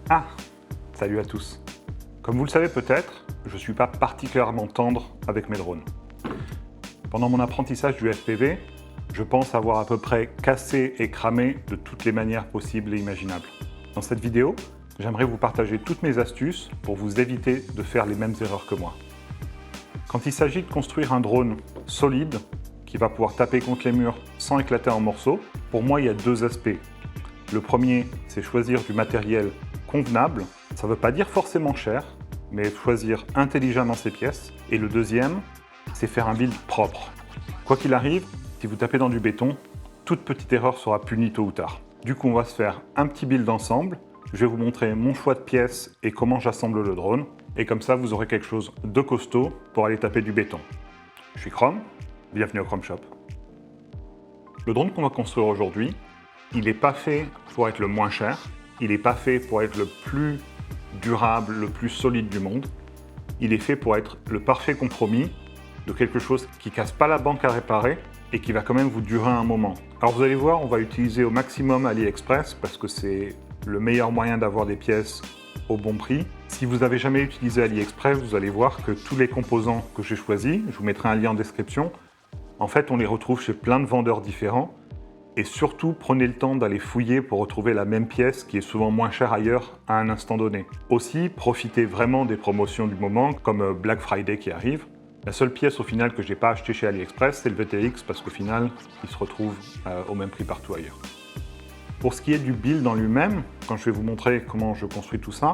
Ah, salut à tous. Comme vous le savez peut-être, je ne suis pas particulièrement tendre avec mes drones. Pendant mon apprentissage du FPV, je pense avoir à peu près cassé et cramé de toutes les manières possibles et imaginables. Dans cette vidéo, j'aimerais vous partager toutes mes astuces pour vous éviter de faire les mêmes erreurs que moi. Quand il s'agit de construire un drone solide, qui va pouvoir taper contre les murs sans éclater en morceaux, pour moi il y a deux aspects. Le premier, c'est choisir du matériel convenable. Ça ne veut pas dire forcément cher, mais choisir intelligemment ses pièces. Et le deuxième, c'est faire un build propre. Quoi qu'il arrive, si vous tapez dans du béton, toute petite erreur sera punie tôt ou tard. Du coup, on va se faire un petit build ensemble. Je vais vous montrer mon choix de pièces et comment j'assemble le drone. Et comme ça, vous aurez quelque chose de costaud pour aller taper du béton. Je suis Chrome, bienvenue au Chrome Shop. Le drone qu'on va construire aujourd'hui, il n'est pas fait pour être le moins cher, il n'est pas fait pour être le plus durable, le plus solide du monde. Il est fait pour être le parfait compromis de quelque chose qui ne casse pas la banque à réparer et qui va quand même vous durer un moment. Alors vous allez voir, on va utiliser au maximum AliExpress parce que c'est le meilleur moyen d'avoir des pièces au bon prix. Si vous n'avez jamais utilisé AliExpress, vous allez voir que tous les composants que j'ai choisis, je vous mettrai un lien en description, en fait on les retrouve chez plein de vendeurs différents. Et surtout, prenez le temps d'aller fouiller pour retrouver la même pièce qui est souvent moins chère ailleurs à un instant donné. Aussi, profitez vraiment des promotions du moment, comme Black Friday qui arrive. La seule pièce au final que je n'ai pas acheté chez AliExpress, c'est le VTX, parce qu'au final, il se retrouve au même prix partout ailleurs. Pour ce qui est du build en lui-même, quand je vais vous montrer comment je construis tout ça,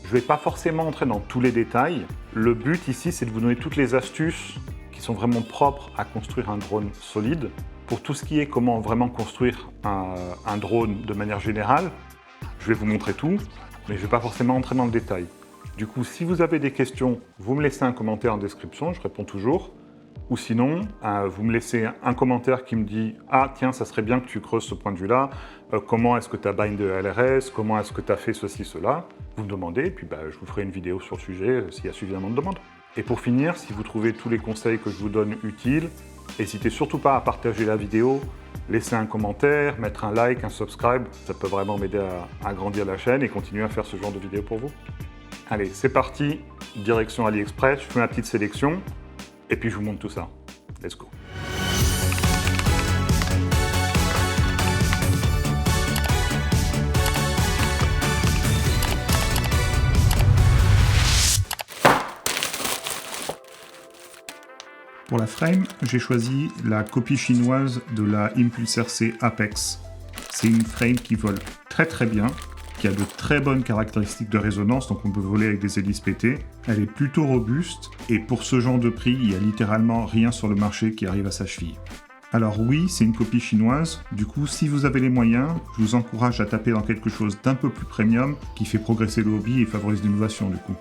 je ne vais pas forcément entrer dans tous les détails. Le but ici, c'est de vous donner toutes les astuces qui sont vraiment propres à construire un drone solide. Pour tout ce qui est comment vraiment construire un drone de manière générale, je vais vous montrer tout, mais je ne vais pas forcément entrer dans le détail. Du coup, si vous avez des questions, vous me laissez un commentaire en description, je réponds toujours. Ou sinon, vous me laissez un commentaire qui me dit « Ah tiens, ça serait bien que tu creuses ce point de vue-là, comment est-ce que tu as bind de LRS, comment est-ce que tu as fait ceci, cela ?» Vous me demandez, et puis je vous ferai une vidéo sur le sujet s'il y a suffisamment de demandes. Et pour finir, si vous trouvez tous les conseils que je vous donne utiles, n'hésitez surtout pas à partager la vidéo, laisser un commentaire, mettre un like, un subscribe. Ça peut vraiment m'aider à agrandir la chaîne et continuer à faire ce genre de vidéos pour vous. Allez, c'est parti, direction AliExpress, je fais ma petite sélection et puis je vous montre tout ça. Let's go. Pour la frame, j'ai choisi la copie chinoise de la Impulse RC Apex. C'est une frame qui vole très bien, qui a de très bonnes caractéristiques de résonance, donc on peut voler avec des hélices pétées. Elle est plutôt robuste, et pour ce genre de prix, il n'y a littéralement rien sur le marché qui arrive à sa cheville. Alors oui, c'est une copie chinoise, du coup si vous avez les moyens, je vous encourage à taper dans quelque chose d'un peu plus premium, qui fait progresser le hobby et favorise l'innovation du coup.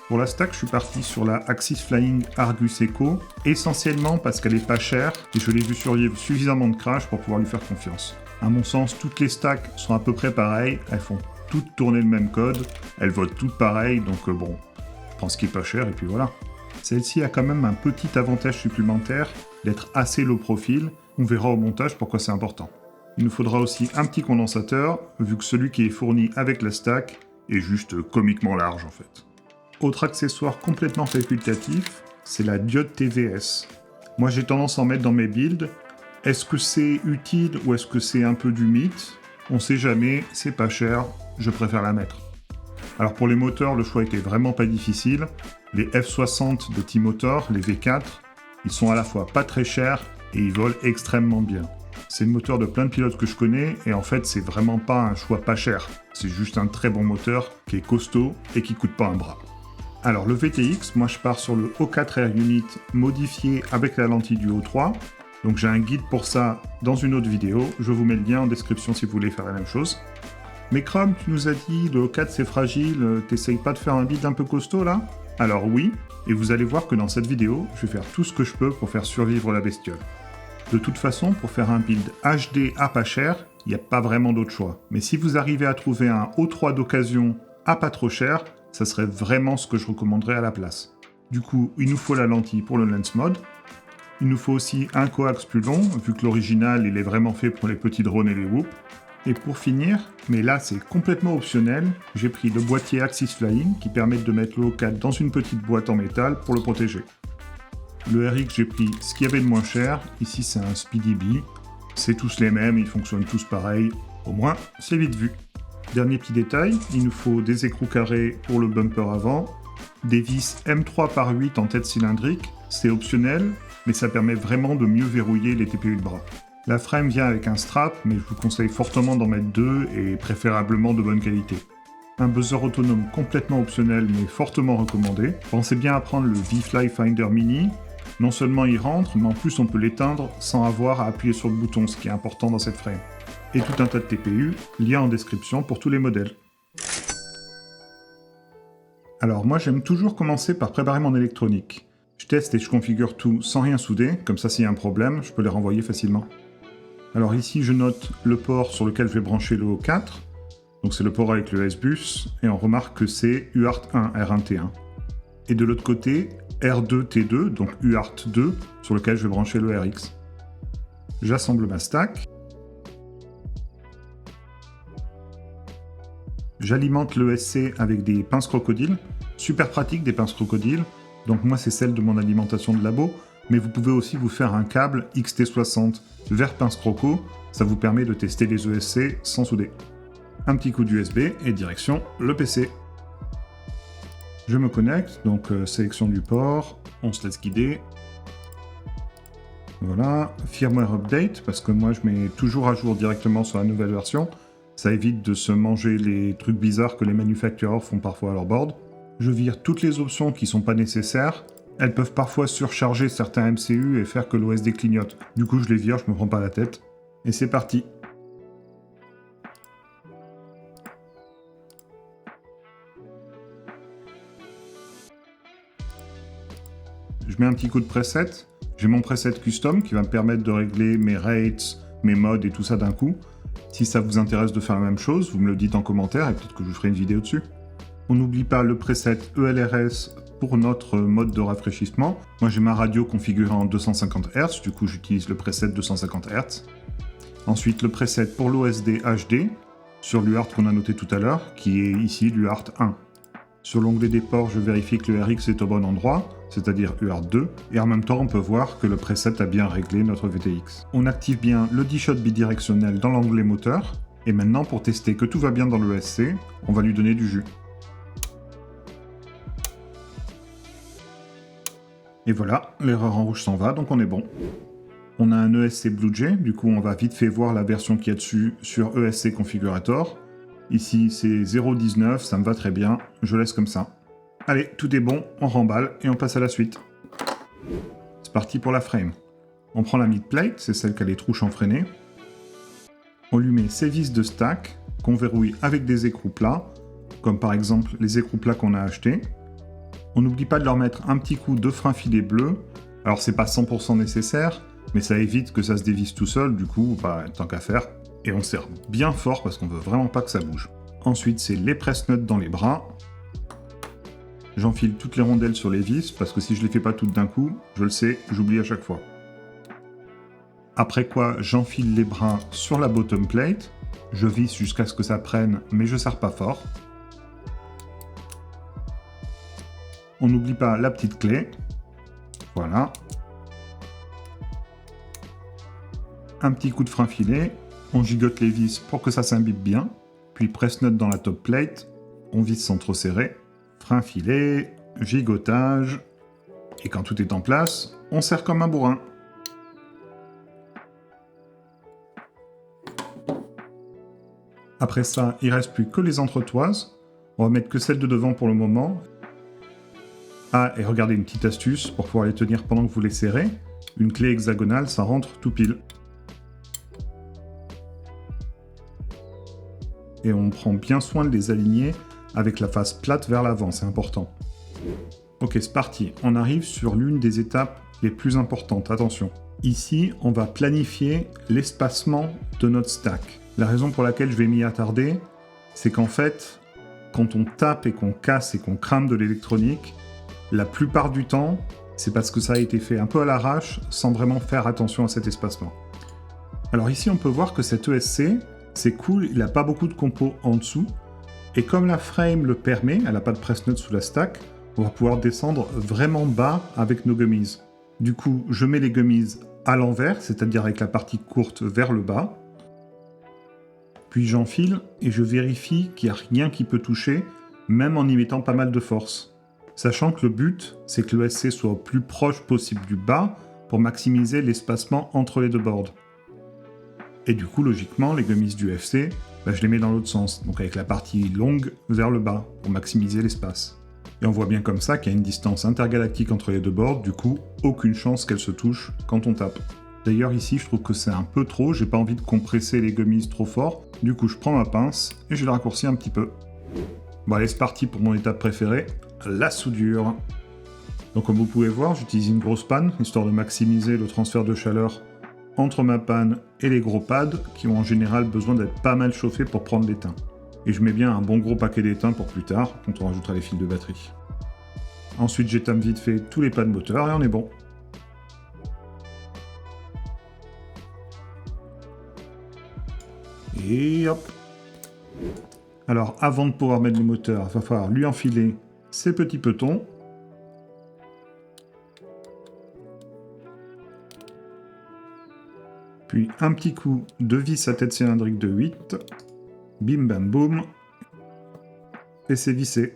Pour la stack, je suis parti sur la Axis Flying Argus Echo, essentiellement parce qu'elle est pas chère et je l'ai vu survivre suffisamment de crash pour pouvoir lui faire confiance. À mon sens, toutes les stacks sont à peu près pareilles, elles font toutes tourner le même code, elles votent toutes pareilles, donc bon, je prends ce qui est pas cher et puis voilà. Celle-ci a quand même un petit avantage supplémentaire d'être assez low profile, on verra au montage pourquoi c'est important. Il nous faudra aussi un petit condensateur, vu que celui qui est fourni avec la stack est juste comiquement large en fait. Autre accessoire complètement facultatif, c'est la diode TVS. Moi j'ai tendance à en mettre dans mes builds. Est-ce que c'est utile ou est-ce que c'est un peu du mythe? On sait jamais, c'est pas cher, je préfère la mettre. Alors pour les moteurs, le choix était vraiment pas difficile. Les F60 de T-Motor, les V4, ils sont à la fois pas très chers et ils volent extrêmement bien. C'est le moteur de plein de pilotes que je connais et en fait c'est vraiment pas un choix pas cher. C'est juste un très bon moteur qui est costaud et qui coûte pas un bras. Alors le VTX, moi je pars sur le O4 Air Unit modifié avec la lentille du O3. Donc j'ai un guide pour ça dans une autre vidéo, je vous mets le lien en description si vous voulez faire la même chose. Mais Chrome, tu nous as dit le O4 c'est fragile, t'essayes pas de faire un build un peu costaud là? Alors oui, et vous allez voir que dans cette vidéo, je vais faire tout ce que je peux pour faire survivre la bestiole. De toute façon, pour faire un build HD à pas cher, il n'y a pas vraiment d'autre choix. Mais si vous arrivez à trouver un O3 d'occasion à pas trop cher, ça serait vraiment ce que je recommanderais à la place. Du coup, il nous faut la lentille pour le lens mode. Il nous faut aussi un coax plus long, vu que l'original il est vraiment fait pour les petits drones et les whoops. Et pour finir, mais là c'est complètement optionnel, j'ai pris le boîtier Axis Flying qui permet de mettre le O4 dans une petite boîte en métal pour le protéger. Le RX, j'ai pris ce qu'il y avait de moins cher, ici c'est un Speedy Bee, c'est tous les mêmes, ils fonctionnent tous pareil, au moins c'est vite vu. Dernier petit détail, il nous faut des écrous carrés pour le bumper avant, des vis M3 par 8 en tête cylindrique, c'est optionnel, mais ça permet vraiment de mieux verrouiller les TPU de bras. La frame vient avec un strap, mais je vous conseille fortement d'en mettre deux et préférablement de bonne qualité. Un buzzer autonome complètement optionnel mais fortement recommandé. Pensez bien à prendre le V-Fly Finder Mini. Non seulement il rentre, mais en plus on peut l'éteindre sans avoir à appuyer sur le bouton, ce qui est important dans cette frame. Et tout un tas de TPU, lien en description pour tous les modèles. Alors moi j'aime toujours commencer par préparer mon électronique. Je teste et je configure tout sans rien souder, comme ça s'il y a un problème, je peux les renvoyer facilement. Alors ici je note le port sur lequel je vais brancher le O4, donc c'est le port avec le S-Bus, et on remarque que c'est UART1, R1T1. Et de l'autre côté, R2T2, donc UART2, sur lequel je vais brancher le RX. J'assemble ma stack. J'alimente le SC avec des pinces crocodiles, super pratique des pinces crocodiles, donc moi c'est celle de mon alimentation de labo, mais vous pouvez aussi vous faire un câble XT60 vers pince croco, ça vous permet de tester les ESC sans souder. Un petit coup d'USB et direction le PC. Je me connecte, donc sélection du port, on se laisse guider. Voilà, firmware update, parce que moi je mets toujours à jour directement sur la nouvelle version, ça évite de se manger les trucs bizarres que les manufacturers font parfois à leur board. Je vire toutes les options qui sont pas nécessaires. Elles peuvent parfois surcharger certains MCU et faire que l'OSD clignote. Du coup, je les vire, je me prends pas la tête. Et c'est parti. Je mets un petit coup de preset. J'ai mon preset custom qui va me permettre de régler mes rates, mes modes et tout ça d'un coup. Si ça vous intéresse de faire la même chose, vous me le dites en commentaire et peut-être que je vous ferai une vidéo dessus. On n'oublie pas le preset ELRS pour notre mode de rafraîchissement. Moi j'ai ma radio configurée en 250 Hz, du coup j'utilise le preset 250 Hz. Ensuite le preset pour l'OSD HD, sur l'UART qu'on a noté tout à l'heure, qui est ici l'UART 1. Sur l'onglet des ports, je vérifie que le RX est au bon endroit, c'est-à-dire UART 2, et en même temps on peut voir que le preset a bien réglé notre VTX. On active bien le D-Shot bidirectionnel dans l'onglet moteur, et maintenant pour tester que tout va bien dans le ESC, on va lui donner du jus. Et voilà, l'erreur en rouge s'en va, donc on est bon. On a un ESC BlueJ, du coup on va vite fait voir la version qu'il y a dessus sur ESC Configurator. Ici c'est 0.19, ça me va très bien, je laisse comme ça. Allez, tout est bon, on remballe et on passe à la suite. C'est parti pour la frame. On prend la mid-plate, c'est celle qui a les trous chanfreinés. On lui met ses vis de stack, qu'on verrouille avec des écrous plats, comme par exemple les écrous plats qu'on a achetés. On n'oublie pas de leur mettre un petit coup de frein filet bleu. Alors c'est pas 100% nécessaire, mais ça évite que ça se dévisse tout seul, du coup, tant qu'à faire. Et on serre bien fort parce qu'on veut vraiment pas que ça bouge. Ensuite, c'est les press-nuts dans les bras. J'enfile toutes les rondelles sur les vis, parce que si je les fais pas toutes d'un coup, je le sais, j'oublie à chaque fois. Après quoi, j'enfile les bras sur la bottom plate. Je visse jusqu'à ce que ça prenne, mais je serre pas fort. On n'oublie pas la petite clé. Voilà. Un petit coup de frein filet. On gigote les vis pour que ça s'imbibe bien. Puis press-nut dans la top plate. On visse sans trop serrer. Frein filet, gigotage. Et quand tout est en place, on serre comme un bourrin. Après ça, il ne reste plus que les entretoises. On va mettre que celles de devant pour le moment. Ah, et regardez une petite astuce pour pouvoir les tenir pendant que vous les serrez. Une clé hexagonale, ça rentre tout pile. Et on prend bien soin de les aligner avec la face plate vers l'avant, c'est important. Ok, c'est parti. On arrive sur l'une des étapes les plus importantes, attention. Ici, on va planifier l'espacement de notre stack. La raison pour laquelle je vais m'y attarder, c'est qu'en fait, quand on tape et qu'on casse et qu'on crame de l'électronique, la plupart du temps, c'est parce que ça a été fait un peu à l'arrache, sans vraiment faire attention à cet espacement. Alors ici, on peut voir que cet ESC, C'est cool, il n'a pas beaucoup de compos en dessous. Et comme la frame le permet, elle n'a pas de press-nut sous la stack, on va pouvoir descendre vraiment bas avec nos gummies. Du coup, je mets les gummies à l'envers, c'est-à-dire avec la partie courte vers le bas. Puis j'enfile et je vérifie qu'il n'y a rien qui peut toucher, même en y mettant pas mal de force. Sachant que le but, c'est que l'ESC soit au plus proche possible du bas pour maximiser l'espacement entre les deux boards. Et du coup, logiquement, les gummies du FC, je les mets dans l'autre sens, donc avec la partie longue vers le bas, pour maximiser l'espace. Et on voit bien comme ça qu'il y a une distance intergalactique entre les deux boards, du coup, aucune chance qu'elles se touchent quand on tape. D'ailleurs ici, je trouve que c'est un peu trop, j'ai pas envie de compresser les gummies trop fort, du coup je prends ma pince et je les raccourcis un petit peu. Bon allez, c'est parti pour mon étape préférée, la soudure. Donc comme vous pouvez voir, j'utilise une grosse panne, histoire de maximiser le transfert de chaleur entre ma panne et les gros pads, qui ont en général besoin d'être pas mal chauffés pour prendre l'étain. Et je mets bien un bon gros paquet d'étain pour plus tard, quand on rajoutera les fils de batterie. Ensuite j'étame vite fait tous les pads moteurs et on est bon. Et hop. Alors avant de pouvoir mettre le moteur, il va falloir lui enfiler ses petits petons. Puis un petit coup de vis à tête cylindrique de 8. Bim bam boum. Et c'est vissé.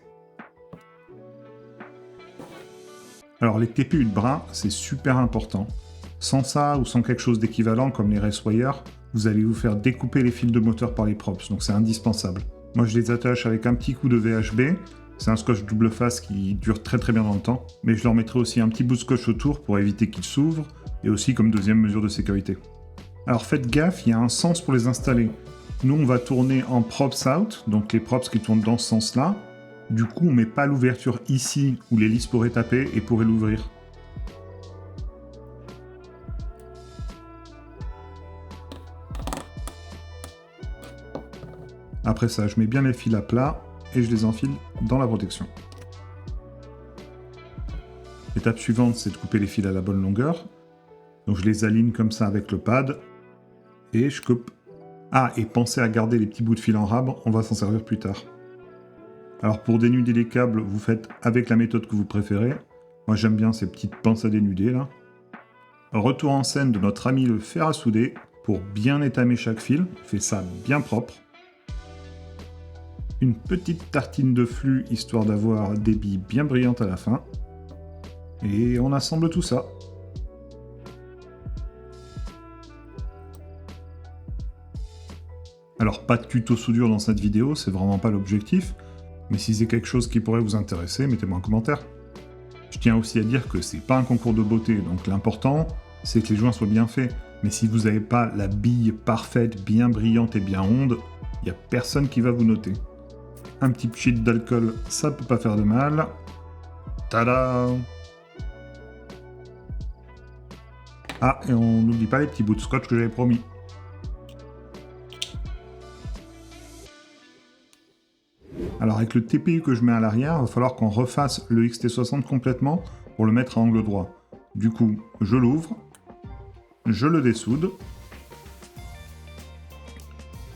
Alors les TPU de bras, c'est super important. Sans ça ou sans quelque chose d'équivalent comme les race wires, vous allez vous faire découper les fils de moteur par les props, donc c'est indispensable. Moi je les attache avec un petit coup de VHB, c'est un scotch double face qui dure très très bien dans le temps, mais je leur mettrai aussi un petit bout de scotch autour pour éviter qu'ils s'ouvrent, et aussi comme deuxième mesure de sécurité. Alors faites gaffe, il y a un sens pour les installer. Nous on va tourner en props out, donc les props qui tournent dans ce sens-là. Du coup on met pas l'ouverture ici où l'hélice pourrait taper et pourrait l'ouvrir. Après ça, je mets bien les fils à plat et je les enfile dans la protection. L'étape suivante, c'est de couper les fils à la bonne longueur. Donc je les aligne comme ça avec le pad et je coupe. Ah, et pensez à garder les petits bouts de fil en rab, on va s'en servir plus tard. Alors pour dénuder les câbles, vous faites avec la méthode que vous préférez. Moi j'aime bien ces petites pinces à dénuder là. Retour en scène de notre ami le fer à souder pour bien étamer chaque fil. On fait ça bien propre. Une petite tartine de flux, histoire d'avoir des billes bien brillantes à la fin. Et on assemble tout ça. Alors pas de tuto soudure dans cette vidéo, c'est vraiment pas l'objectif. Mais si c'est quelque chose qui pourrait vous intéresser, mettez-moi un commentaire. Je tiens aussi à dire que c'est pas un concours de beauté, donc l'important, c'est que les joints soient bien faits. Mais si vous n'avez pas la bille parfaite, bien brillante et bien ronde, il n'y a personne qui va vous noter. Un petit cheat d'alcool, ça peut pas faire de mal. Tada! Ah, et on n'oublie pas les petits bouts de scotch que j'avais promis. Alors avec le TPU que je mets à l'arrière, il va falloir qu'on refasse le XT60 complètement pour le mettre à angle droit. Du coup, je l'ouvre, je le dessoude,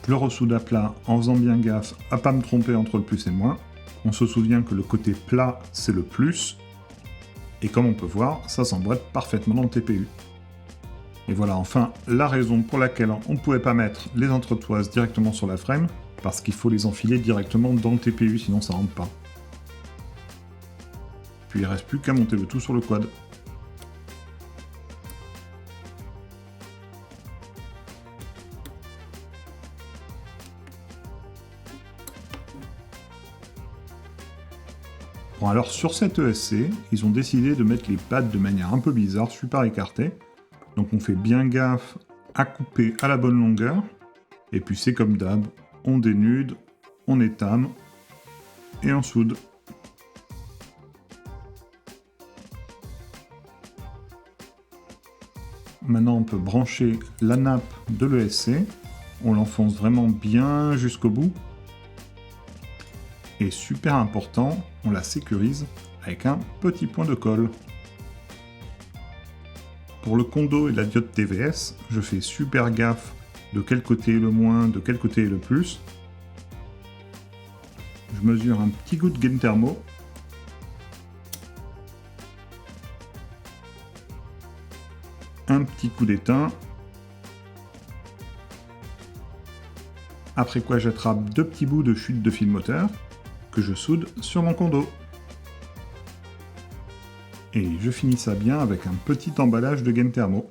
je le ressoude à plat en faisant bien gaffe à pas me tromper entre le plus et le moins. On se souvient que le côté plat, c'est le plus. Et comme on peut voir, ça s'emboîte parfaitement dans le TPU. Et voilà enfin la raison pour laquelle on ne pouvait pas mettre les entretoises directement sur la frame, parce qu'il faut les enfiler directement dans le TPU, sinon ça rentre pas. Puis il reste plus qu'à monter le tout sur le quad. Bon alors sur cette ESC, ils ont décidé de mettre les pads de manière un peu bizarre, super écartée. Donc on fait bien gaffe à couper à la bonne longueur. Et puis c'est comme d'hab, on dénude, on étame et on soude. Maintenant on peut brancher la nappe de l'ESC. On l'enfonce vraiment bien jusqu'au bout. Et super important, on la sécurise avec un petit point de colle. Pour le condo et la diode TVS, je fais super gaffe de quel côté est le moins, de quel côté est le plus. Je mesure un petit goût de gain thermo. Un petit coup d'étain. Après quoi j'attrape 2 petits bouts de chute de fil moteur que je soude sur mon condo. Et je finis ça bien avec un petit emballage de gain thermo.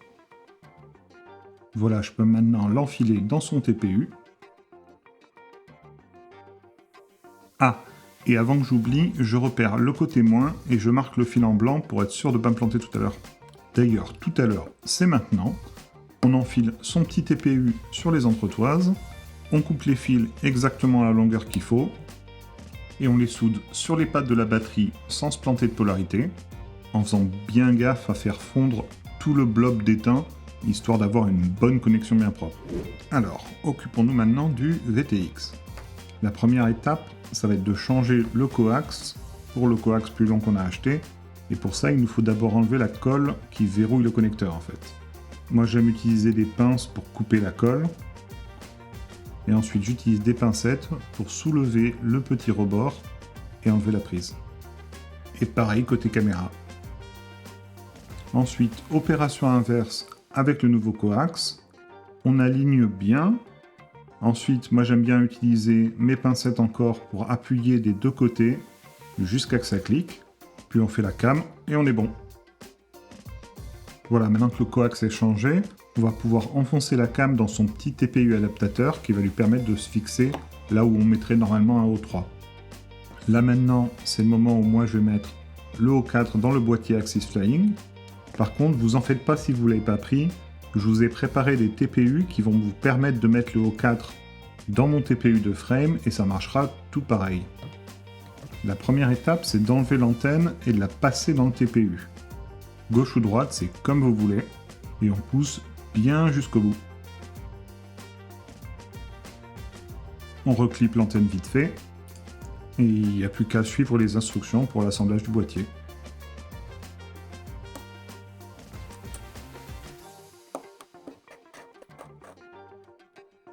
Voilà, je peux maintenant l'enfiler dans son TPU. Ah, et avant que j'oublie, je repère le côté moins et je marque le fil en blanc pour être sûr de ne pas me planter tout à l'heure. D'ailleurs, tout à l'heure, c'est maintenant. On enfile son petit TPU sur les entretoises, on coupe les fils exactement à la longueur qu'il faut, et on les soude sur les pattes de la batterie sans se planter de polarité, en faisant bien gaffe à faire fondre tout le blob d'étain, histoire d'avoir une bonne connexion bien propre. Alors, occupons-nous maintenant du VTX. La première étape, ça va être de changer le coax pour le coax plus long qu'on a acheté, et pour ça, il nous faut d'abord enlever la colle qui verrouille le connecteur en fait. Moi, j'aime utiliser des pinces pour couper la colle, et ensuite j'utilise des pincettes pour soulever le petit rebord et enlever la prise. Et pareil côté caméra. Ensuite, opération inverse avec le nouveau coax, on aligne bien. Ensuite, moi j'aime bien utiliser mes pincettes encore pour appuyer des deux côtés jusqu'à que ça clique. Puis on fait la cam et on est bon. Voilà, maintenant que le coax est changé, on va pouvoir enfoncer la cam dans son petit TPU adaptateur qui va lui permettre de se fixer là où on mettrait normalement un O3. Là maintenant, c'est le moment où moi je vais mettre le O4 dans le boîtier Axis Flying. Par contre, vous en faites pas si vous ne l'avez pas pris. Je vous ai préparé des TPU qui vont vous permettre de mettre le O4 dans mon TPU de frame et ça marchera tout pareil. La première étape, c'est d'enlever l'antenne et de la passer dans le TPU. Gauche ou droite, c'est comme vous voulez. Et on pousse bien jusqu'au bout. On reclipe l'antenne vite fait. Et il n'y a plus qu'à suivre les instructions pour l'assemblage du boîtier.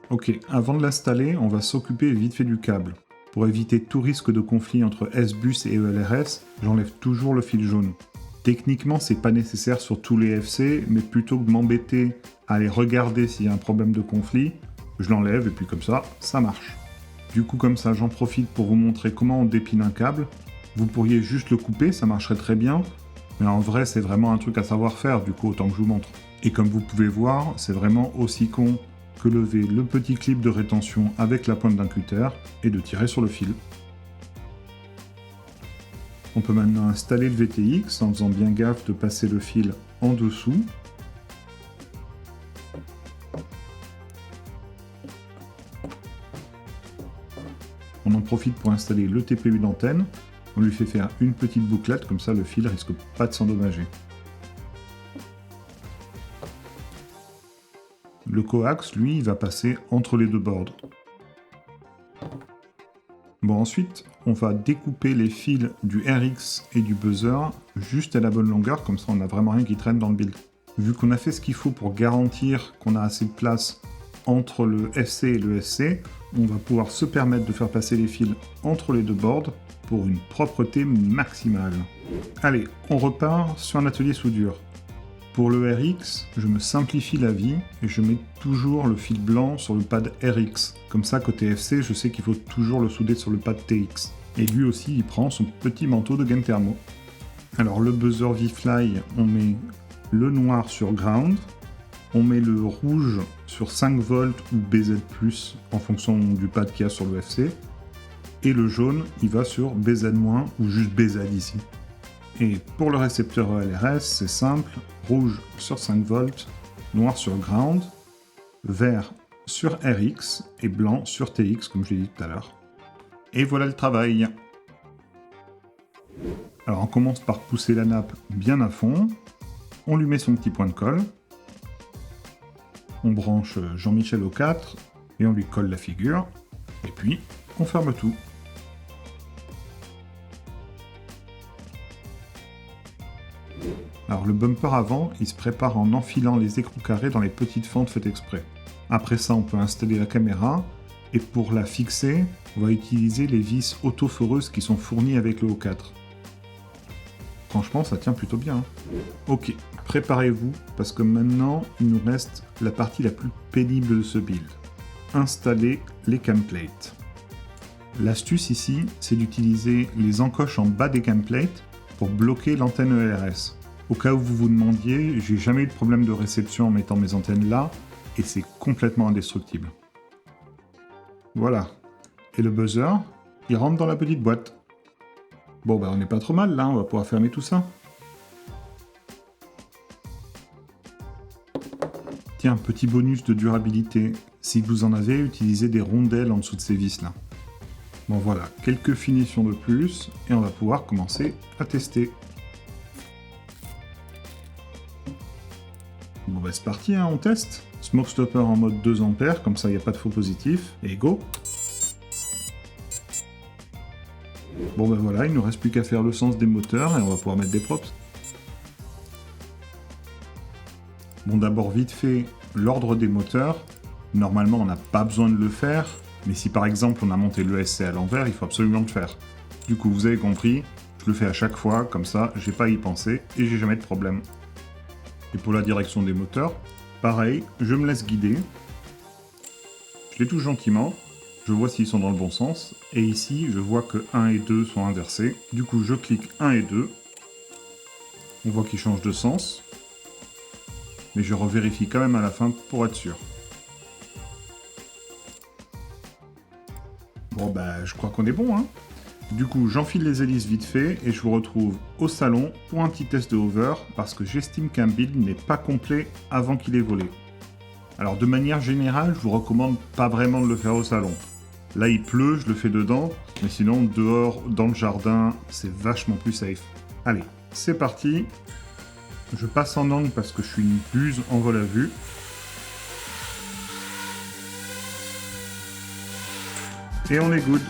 Ok, avant de l'installer, on va s'occuper vite fait du câble. Pour éviter tout risque de conflit entre S-Bus et ELRS, j'enlève toujours le fil jaune. Techniquement, c'est pas nécessaire sur tous les FC, mais plutôt que de m'embêter à aller regarder s'il y a un problème de conflit, je l'enlève et puis comme ça, ça marche. Du coup, comme ça, j'en profite pour vous montrer comment on dépile un câble. Vous pourriez juste le couper, ça marcherait très bien, mais en vrai, c'est vraiment un truc à savoir faire, du coup, autant que je vous montre. Et comme vous pouvez voir, c'est vraiment aussi con que lever le petit clip de rétention avec la pointe d'un cutter et de tirer sur le fil. On peut maintenant installer le VTX en faisant bien gaffe de passer le fil en dessous. On en profite pour installer le TPU d'antenne. On lui fait faire une petite bouclette, comme ça le fil risque pas de s'endommager. Le coax, lui, il va passer entre les deux bords. Bon, ensuite, on va découper les fils du RX et du buzzer juste à la bonne longueur, comme ça on n'a vraiment rien qui traîne dans le build. Vu qu'on a fait ce qu'il faut pour garantir qu'on a assez de place entre le FC et le SC, on va pouvoir se permettre de faire passer les fils entre les deux boards pour une propreté maximale. Allez, on repart sur un atelier soudure. Pour le RX, je me simplifie la vie et je mets toujours le fil blanc sur le pad RX. Comme ça, côté FC, je sais qu'il faut toujours le souder sur le pad TX. Et lui aussi, il prend son petit manteau de gain thermo. Alors, le buzzer V-Fly, on met le noir sur ground, on met le rouge sur 5 volts ou BZ+, en fonction du pad qu'il y a sur le FC, et le jaune, il va sur BZ- ou juste BZ ici. Et pour le récepteur ELRS, c'est simple, rouge sur 5 volts, noir sur ground, vert sur RX et blanc sur TX, comme je l'ai dit tout à l'heure. Et voilà le travail. Alors on commence par pousser la nappe bien à fond, on lui met son petit point de colle, on branche Jean-Michel au 4 et on lui colle la figure, et puis on ferme tout. Alors le bumper avant, il se prépare en enfilant les écrous carrés dans les petites fentes faites exprès. Après ça, on peut installer la caméra. Et pour la fixer, on va utiliser les vis autoforeuses qui sont fournies avec le O4. Franchement, ça tient plutôt bien. Hein. Ok, préparez-vous, parce que maintenant, il nous reste la partie la plus pénible de ce build. Installer les camplates. L'astuce ici, c'est d'utiliser les encoches en bas des camplates pour bloquer l'antenne ERS. Au cas où vous vous demandiez, j'ai jamais eu de problème de réception en mettant mes antennes là, et c'est complètement indestructible. Voilà. Et le buzzer, il rentre dans la petite boîte. Bon, bah on n'est pas trop mal là, on va pouvoir fermer tout ça. Tiens, petit bonus de durabilité. Si vous en avez, utilisez des rondelles en dessous de ces vis là. Bon voilà, quelques finitions de plus, et on va pouvoir commencer à tester. Bon bah c'est parti, hein, on teste. Smoke stopper en mode 2 ampères, comme ça il n'y a pas de faux positif, et go. Bon ben voilà, il ne nous reste plus qu'à faire le sens des moteurs et on va pouvoir mettre des props. Bon d'abord vite fait, l'ordre des moteurs. Normalement on n'a pas besoin de le faire, mais si par exemple on a monté l'ESC à l'envers, il faut absolument le faire. Du coup vous avez compris, je le fais à chaque fois, comme ça j'ai pas à y penser et j'ai jamais de problème. Et pour la direction des moteurs, pareil, je me laisse guider. Je les touche gentiment. Je vois s'ils sont dans le bon sens, et ici, je vois que 1 et 2 sont inversés. Du coup, je clique 1 et 2. On voit qu'ils changent de sens. Mais je revérifie quand même à la fin pour être sûr. Bon, bah, je crois qu'on est bon, hein. Du coup, j'enfile les hélices vite fait, et je vous retrouve au salon pour un petit test de hover, parce que j'estime qu'un build n'est pas complet avant qu'il ait volé. Alors, de manière générale, je vous recommande pas vraiment de le faire au salon. Là, il pleut, je le fais dedans, mais sinon, dehors, dans le jardin, c'est vachement plus safe. Allez, c'est parti. Je passe en angle parce que je suis une buse en vol à vue. Et on est good.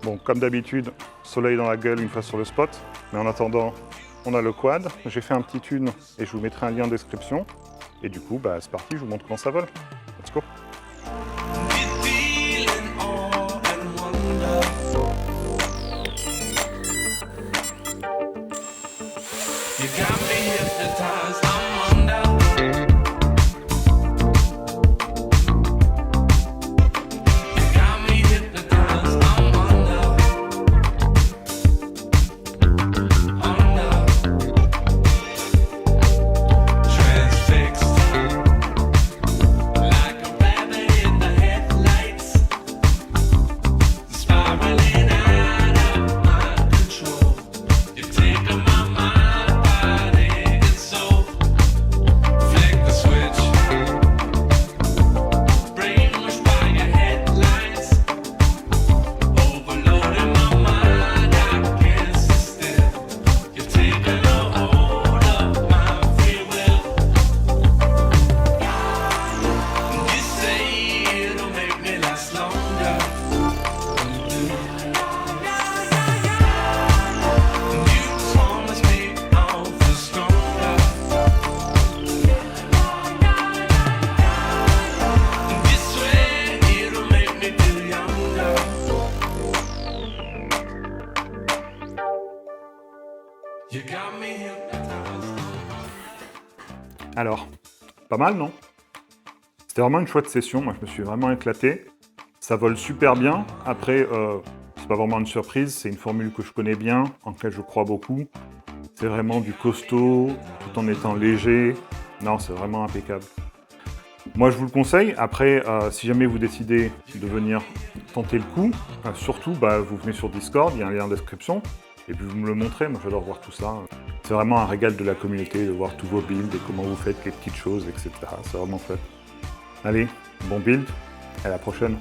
Bon, comme d'habitude, soleil dans la gueule une fois sur le spot. Mais en attendant, on a le quad. J'ai fait un petit tune et je vous mettrai un lien en description. Et du coup, bah, c'est parti, je vous montre comment ça vole. Let's go. Alors, pas mal, non? C'était vraiment une chouette session, moi je me suis vraiment éclaté. Ça vole super bien. Après, c'est pas vraiment une surprise, c'est une formule que je connais bien, en laquelle je crois beaucoup. C'est vraiment du costaud, tout en étant léger. Non, c'est vraiment impeccable. Moi, je vous le conseille. Après, si jamais vous décidez de venir tenter le coup, surtout, vous venez sur Discord, il y a un lien en description. Et puis vous me le montrez, moi j'adore voir tout ça. C'est vraiment un régal de la communauté de voir tous vos builds et comment vous faites les petites choses, etc. C'est vraiment chouette. Allez, bon build, à la prochaine.